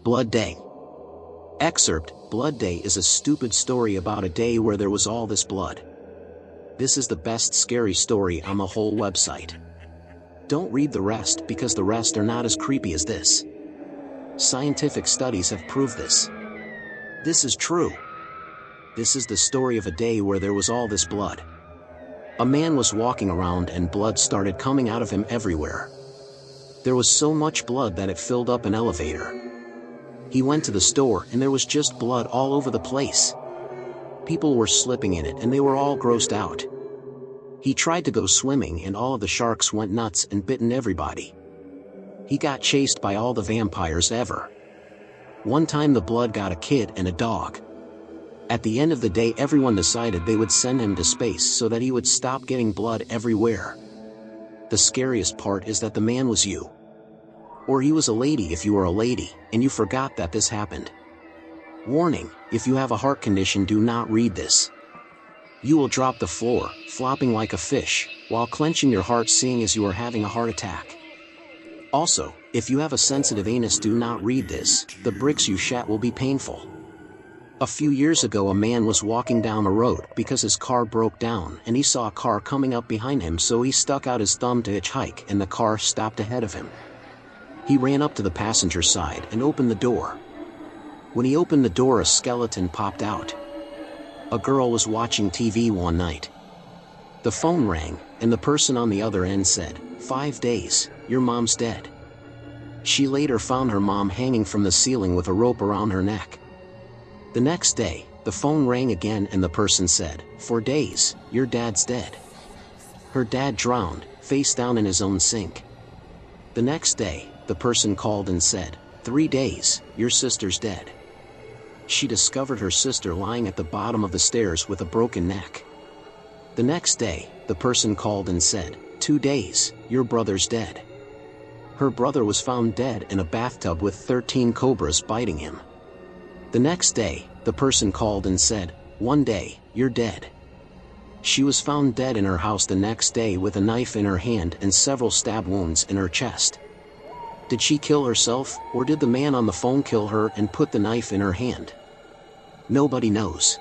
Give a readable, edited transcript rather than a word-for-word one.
Blood Day. Excerpt: Blood Day is a stupid story about a day where there was all this blood. This is the best scary story on the whole website. Don't read the rest because the rest are not as creepy as this. Scientific studies have proved this. This is true. This is the story of a day where there was all this blood. A man was walking around and blood started coming out of him everywhere. There was so much blood that it filled up an elevator. He went to the store and there was just blood all over the place. People were slipping in it and they were all grossed out. He tried to go swimming and all of the sharks went nuts and bitten everybody. He got chased by all the vampires ever. One time the blood got a kid and a dog. At the end of the day, everyone decided they would send him to space so that he would stop getting blood everywhere. The scariest part is that the man was you. Or he was a lady if you were a lady, and you forgot that this happened. Warning: if you have a heart condition, do not read this. You will drop the floor, flopping like a fish, while clenching your heart seeing as you are having a heart attack. Also, if you have a sensitive anus, do not read this. The bricks you shat will be painful. A few years ago, a man was walking down a road because his car broke down and he saw a car coming up behind him, so he stuck out his thumb to hitchhike and the car stopped ahead of him. He ran up to the passenger side and opened the door. When he opened the door, a skeleton popped out. A girl was watching TV one night. The phone rang, and the person on the other end said, "5 days, your mom's dead." She later found her mom hanging from the ceiling with a rope around her neck. The next day, the phone rang again and the person said, "4 days, your dad's dead." Her dad drowned, face down in his own sink. The next day, the person called and said, "3 days, your sister's dead." She discovered her sister lying at the bottom of the stairs with a broken neck. The next day, the person called and said, "2 days, your brother's dead." Her brother was found dead in a bathtub with 13 cobras biting him. The next day, the person called and said, "1 day, you're dead." She was found dead in her house the next day with a knife in her hand and several stab wounds in her chest. Did she kill herself, or did the man on the phone kill her and put the knife in her hand? Nobody knows.